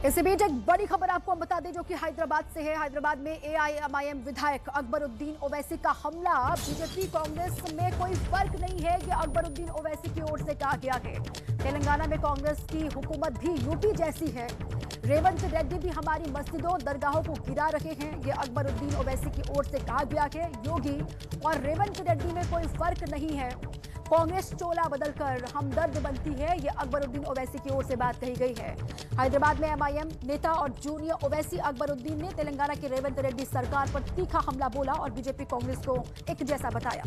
इसी बीच एक बड़ी खबर आपको हम बता दें जो कि हैदराबाद से है। हैदराबाद में एआईएमआईएम विधायक अकबरुद्दीन ओवैसी का हमला। बीजेपी कांग्रेस में कोई फर्क नहीं है, ये अकबरुद्दीन ओवैसी की ओर से कहा गया है। तेलंगाना में कांग्रेस की हुकूमत भी यूपी जैसी है। रेवंत रेड्डी भी हमारी मस्जिदों दरगाहों को गिरा रहे हैं, ये अकबरुद्दीन ओवैसी की ओर से कहा गया है। योगी और रेवंत रेड्डी में कोई फर्क नहीं है, कांग्रेस चोला बदलकर हमदर्द बनती है, ये अकबरुद्दीन ओवैसी की ओर से बात कही गई है। हैदराबाद में एमआईएम नेता और जूनियर ओवैसी अकबरुद्दीन ने तेलंगाना के रेवंत रेड्डी सरकार पर तीखा हमला बोला और बीजेपी कांग्रेस को एक जैसा बताया।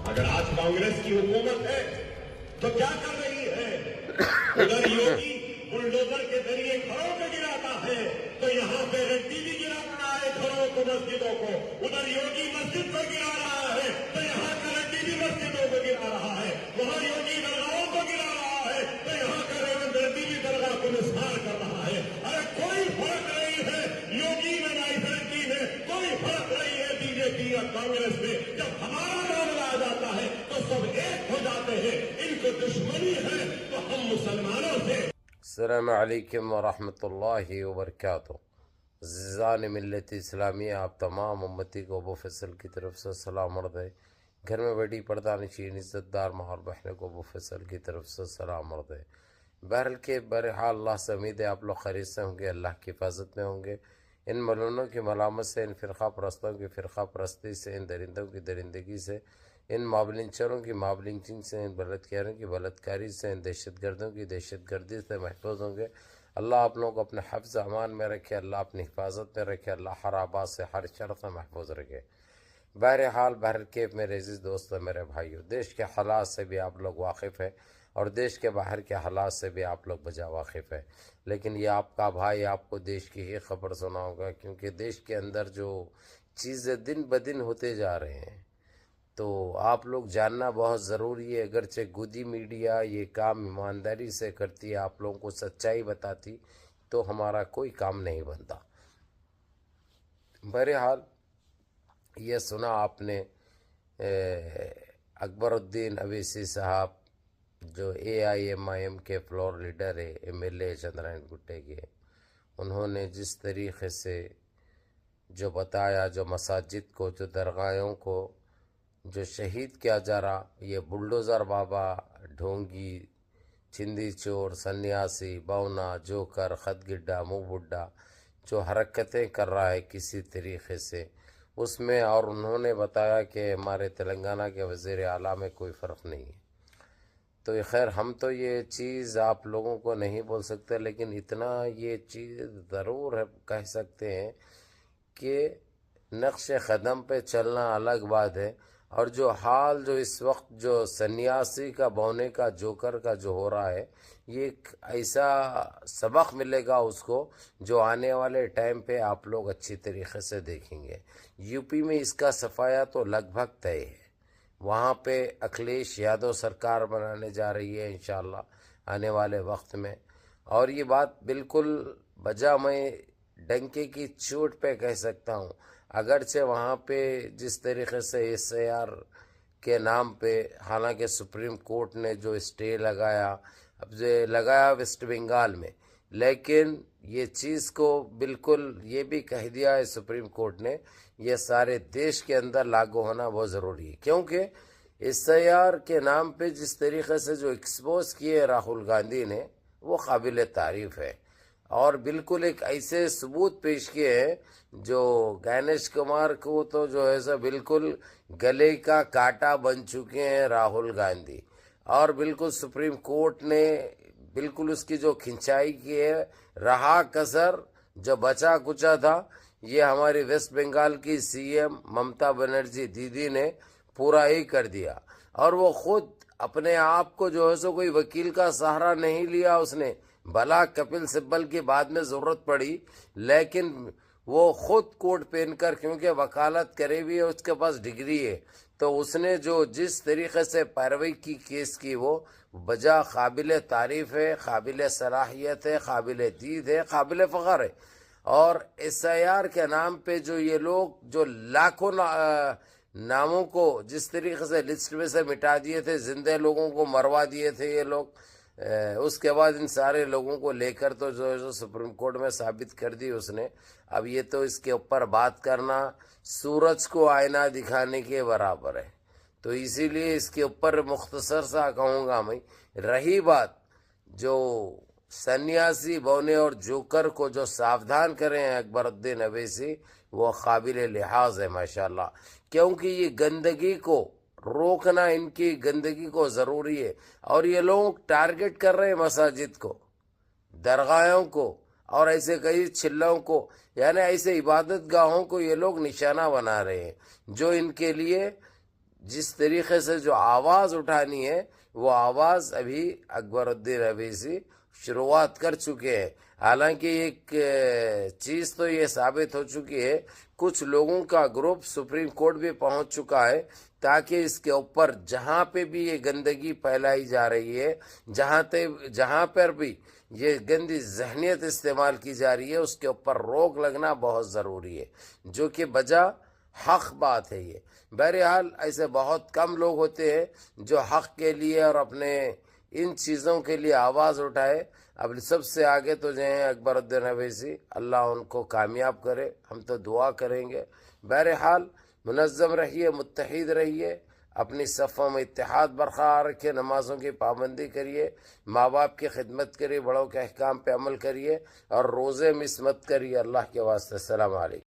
अगर आज कांग्रेस की हुकूमत है तो क्या कर रही है? उधर योगी बुलडोजर के जरिए घरों को गिराता है तो यहाँ पे रेड्डी भी गिरा रहा है घरों को, मस्जिदों को। उधर योगी मस्जिद को गिरा रहा है तो यहाँ का रेड्डी भी मस्जिदों को गिरा रहा है। वहाँ योगी दरगाहों को गिरा रहा है तो यहाँ का रेवंत रेड्डी भी दरगाह को निस्तार कर रहा है। अरे कोई फर्क नहीं है योगी में ना इस रेड्डी में, कोई फर्क नहीं है बीजेपी या कांग्रेस में। जब हमारा मामला आ जाता है तो सब एक हो जाते हैं। इनको दुश्मनी है तो हम मुसलमानों से। अस्सलामु अलैकुम वरहमतुल्लाहि वबरकातुहू। ज़ान मिल्लत इस्लामिया, आप तमाम उम्मती को अबू फैसल की तरफ से सलाम अर्ज़ है। घर में बैठी पर्दा नशीन इज़्ज़तदार माँ और बहनों को अबू फैसल की तरफ से सलाम अर्ज़ है। बहरहाल अल्लाह से उम्मीद है आप लोग खैरियत से होंगे, अल्लाह की हिफाजत में होंगे। इन मलूनों की मलामत से, इन फ़िरक़ा परस्तों की फ़िरक़ा परस्ती से, इन दरिंदों की दरिंदगी से, इन माबलिंचरों की माबलिंचिंग से, इन बलात्कारियों की बलात्कारी से, इन दहशतगर्दों की दहशतगर्दी से महफूज होंगे। अल्लाह आप लोगों को अपने हिफ्ज़ अमान में रखे, अल्लाह अपनी हिफाजत में रखे, अल्लाह हर आबाद से हर शर से महफूज रखे। बहरहाल बहरकेफ मेरे अज़ीज़ दोस्तों, मेरे भाइयों, देश के हालात से भी आप लोग वाकिफ़ हैं और देश के बाहर के हालात से भी आप लोग बजा वाकिफ़ है। लेकिन ये आपका भाई आपको देश की ही खबर सुनाऊंगा, क्योंकि देश के अंदर जो चीज़ें दिन ब दिन होते जा रहे हैं तो आप लोग जानना बहुत ज़रूरी है। अगरचे गोदी मीडिया ये काम ईमानदारी से करती है, आप लोगों को सच्चाई बताती, तो हमारा कोई काम नहीं बनता। बहरहाल ये सुना आपने अकबरुद्दीन ओवैसी साहब जो एआईएमआईएम के फ्लोर लीडर है, एमएलए चंद्रायन गुट्टे के, उन्होंने जिस तरीक़े से जो बताया, जो मसाजिद को, जो दरगाहों को जो शहीद किया जा रहा, ये बुलडोज़र बाबा, ढोंगी, छिंदी चोर, सन्यासी, बौना, जोकर, खतगिड्डा, मुँह बुड्ढा जो हरकतें कर रहा है किसी तरीक़े से उसमें, और उन्होंने बताया कि हमारे तेलंगाना के वज़ीर आला में कोई फ़र्क नहीं है। तो खैर हम तो ये चीज़ आप लोगों को नहीं बोल सकते, लेकिन इतना ये चीज़ ज़रूर है कह सकते हैं कि नक्श क़दम पे चलना अलग बात है, और जो हाल जो इस वक्त जो सन्यासी का, बौने का, जोकर का जो हो रहा है, ये एक ऐसा सबक मिलेगा उसको जो आने वाले टाइम पे आप लोग अच्छी तरीक़े से देखेंगे। यूपी में इसका सफाया तो लगभग तय है। वहाँ पे अखिलेश यादव सरकार बनाने जा रही है इंशाअल्लाह आने वाले वक्त में, और ये बात बिल्कुल बजा मैं डंके की चोट पे कह सकता हूँ। अगरचे वहाँ पे जिस तरीक़े से एसआईआर के नाम पे, हालांकि सुप्रीम कोर्ट ने जो स्टे लगाया, अब जो लगाया वेस्ट बंगाल में, लेकिन ये चीज़ को बिल्कुल ये भी कह दिया है सुप्रीम कोर्ट ने, ये सारे देश के अंदर लागू होना बहुत ज़रूरी है। क्योंकि एसआईआर के नाम पे जिस तरीक़े से जो एक्सपोज किए राहुल गांधी ने, वो काबिल तारीफ़ है, और बिल्कुल एक ऐसे सबूत पेश किए हैं जो गणेश कुमार को तो जो है सो बिल्कुल गले का कांटा बन चुके हैं राहुल गांधी, और बिल्कुल सुप्रीम कोर्ट ने बिल्कुल उसकी जो खिंचाई की है, रहा कसर जो बचा कुचा था, ये हमारी वेस्ट बंगाल की सीएम ममता बनर्जी दीदी ने पूरा ही कर दिया। और वो खुद अपने आप को जो है सो कोई वकील का सहारा नहीं लिया उसने, भला कपिल सिब्बल की बाद में ज़रूरत पड़ी, लेकिन वो खुद कोट पहनकर, क्योंकि वकालत करे भी है, उसके पास डिग्री है, तो उसने जो जिस तरीक़े से पैरवी की केस की, वो बजा काबिल तारीफ़ है, काबिल सलाहियत है, काबिल दीद है, काबिल फ़ख्र है। और एसआईआर के नाम पे जो ये लोग जो लाखों नामों को जिस तरीक़े से लिस्ट में से मिटा दिए थे, जिंदे लोगों को मरवा दिए थे ये लोग, اس کے بعد ان سارے لوگوں کو لے کر تو جو سپریم کورٹ میں ثابت کر دی اس نے. اب یہ تو اس کے اوپر بات کرنا سورج کو آئینہ دکھانے کے برابر ہے. تو اسی لیے اس کے اوپر مختصر سا کہوں گا میں. رہی بات جو سنیاسی بونے اور جوکر کو جو ساودھان کرے ہیں اکبر الدین اویسی، وہ قابل لحاظ ہے ماشاءاللہ، کیونکہ یہ گندگی کو روکنا ان کی گندگی کو ضروری ہے. اور یہ لوگ ٹارگٹ کر رہے ہیں مساجد کو، درگاہوں کو اور ایسے کئی چلوں کو، یعنی ایسے عبادت گاہوں کو یہ لوگ نشانہ بنا رہے ہیں. جو ان کے لیے جس طریقے سے جو آواز اٹھانی ہے وہ آواز ابھی اکبر الدین اویسی شروعات کر چکے ہیں. حالانکہ ایک چیز تو یہ ثابت ہو چکی ہے، کچھ لوگوں کا گروپ سپریم کورٹ بھی پہنچ چکا ہے تاکہ اس کے اوپر جہاں پہ بھی یہ گندگی پھیلائی جا رہی ہے، جہاں پر بھی یہ گندی ذہنیت استعمال کی جا رہی ہے، اس کے اوپر روک لگنا بہت ضروری ہے، جو کہ بجا حق بات ہے. یہ بہرحال ایسے بہت کم لوگ ہوتے ہیں جو حق کے لیے اور اپنے ان چیزوں کے لیے آواز اٹھائے. اب سب سے آگے تو جو ہیں اکبر الدین اویسی، اللہ ان کو کامیاب کرے، ہم تو دعا کریں گے. بہرحال منظم رہیے، متحد رہیے، اپنی صفوں میں اتحاد برقرار رکھیے، نمازوں کی پابندی کریے، ماں باپ کی خدمت کریے، بڑوں کے احکام پہ عمل کریے اور روزے مس مت کریے. اللہ کے واسطے. السلام علیکم.